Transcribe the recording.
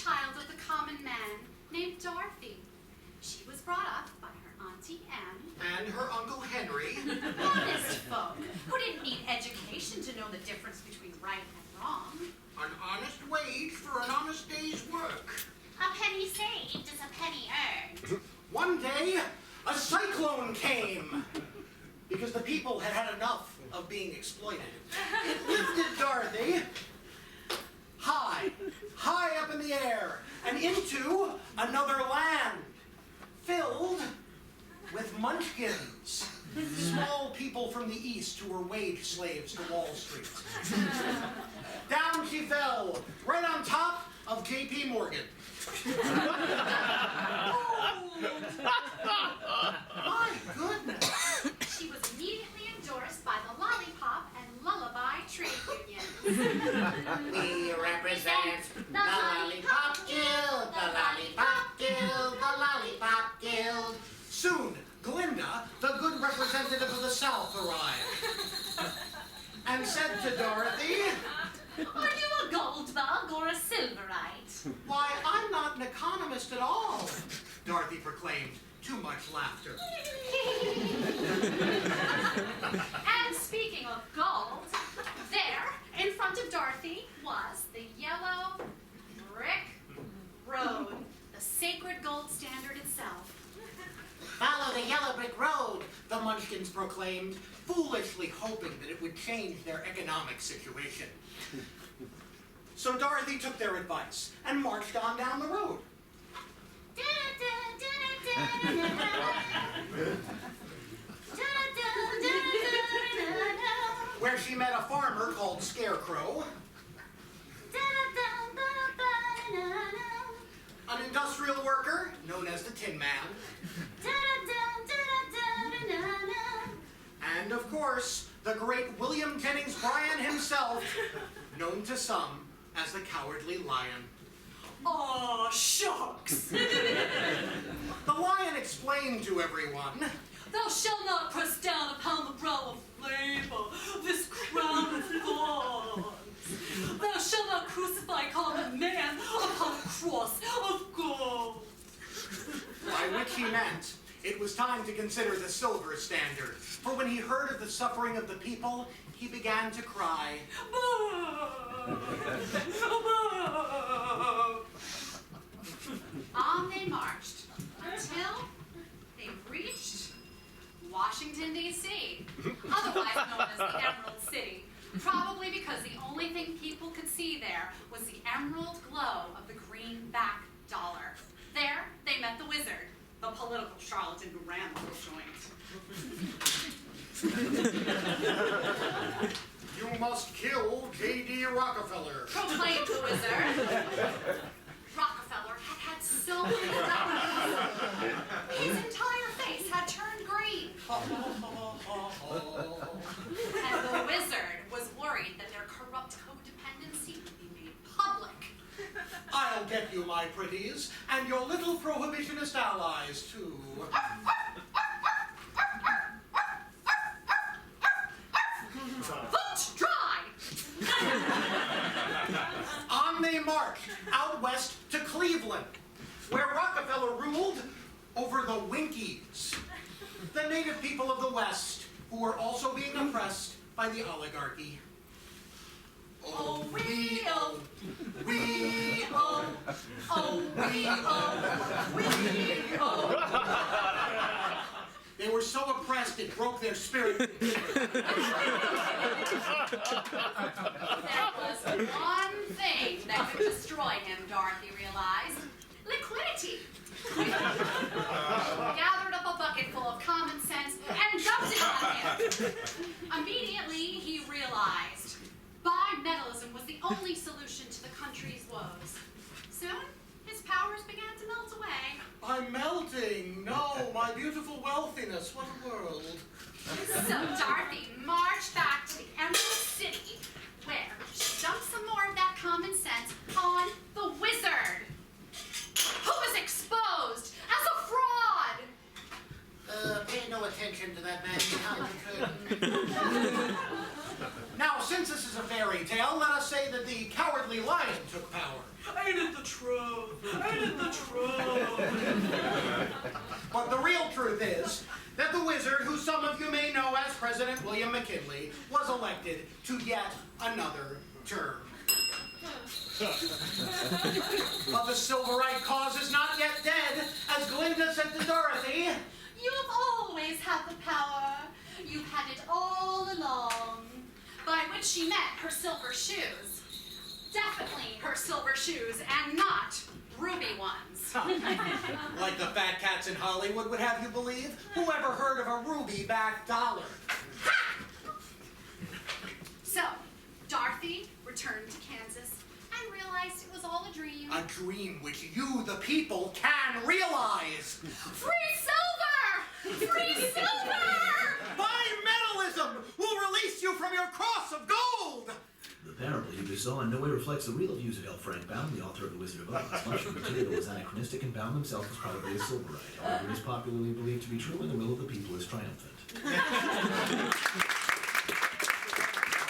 child of the common man named Dorothy. She was brought up by her Auntie Em. And her Uncle Henry. Honest folk who didn't need education to know the difference between right and wrong. An honest wage for an honest day's work. A penny saved is a penny earned. One day, a cyclone came. Because the people had had enough of being exploited. It lifted Dorothy high, high up in the air, and into another land, filled with munchkins, small people from the East who were wage slaves to Wall Street. Down she fell, right on top of J.P. Morgan. My goodness. She was immediately endorsed by the Lollipop and Lullaby trade unions. We represent the Lollipop Guild, the Lollipop Guild, the Lollipop Guild. Soon, Glinda, the good representative of the South, arrived and said to Dorothy, Are you a gold bug or a silverite? "Why, I'm not an economist at all," Dorothy proclaimed. Too much laughter. And speaking of gold, there, in front of Dorothy, was the yellow brick road, the sacred gold standard itself. "Follow the yellow brick road," the Munchkins proclaimed, foolishly hoping that it would change their economic situation. So Dorothy took their advice and marched on down the road. Where she met a farmer called Scarecrow, an industrial worker known as the Tin Man, and of course, the great William Jennings Bryan himself, known to some as the Cowardly Lion. Aw, shucks! The lion explained to everyone, Thou shalt not press down upon the brow of labor this crown of thorns. Thou shalt not crucify common man upon a cross of gold. by which he meant it was time to consider the silver standard. For when he heard of the suffering of the people, he began to cry. On they marched until they reached Washington, D.C., otherwise known as the Emerald City, probably because the only thing people could see there was the emerald glow of the greenback dollar. There, they met the wizard, the political charlatan who ran the whole joint. "You must kill J.D. Rockefeller." Proclaimed the wizard. Rockefeller had had so many felonies. His entire face had turned green. And the wizard was worried that their corrupt codependency would be made public. "I'll get you, my pretties, and your little prohibitionist allies, too." Vote dry! On they marched out west to Cleveland, where Rockefeller ruled over the Winkies, the native people of the West, who were also being oppressed by the oligarchy. Oh, we, oh, we, oh, oh, we, oh, we, oh. They were so oppressed it broke their spirit. There was one thing that could destroy him, Dorothy realized. Liquidity. Gathered up a bucket full of common sense and dumped it on him. Immediately, he realized bimetallism was the only solution to the country's woes. Soon, his powers began to melt away. I'm melting. No, my beautiful wealthiness. What a world. So Dorothy marched back to the Emerald City, where she dumped some more of that common sense on the wizard, who was exposed as a fraud. Pay no attention to that man. Now, since this is a fairy tale, let us say that the Cowardly Lion took power. Ain't it the truth? William McKinley was elected to yet another term. But the Silverite cause is not yet dead, as Glinda said to Dorothy. You've always had the power. You've had it all along. By which she meant her silver shoes. Definitely her silver shoes, and not ruby ones. Like the fat cats in Hollywood would have you believe. Whoever heard of a ruby-backed dollar? So, Dorothy returned to Kansas and realized it was all a dream. A dream which you, the people, can realize. Free silver! Free silver! My mentalism will release you from your cross of gold! The parable you just saw in no way reflects the real views of L. Frank Baum, the author of The Wizard of Oz. Much of the material is anachronistic, and Baum himself was probably a Silverite. However, it is popularly believed to be true, and the will of the people is triumphant.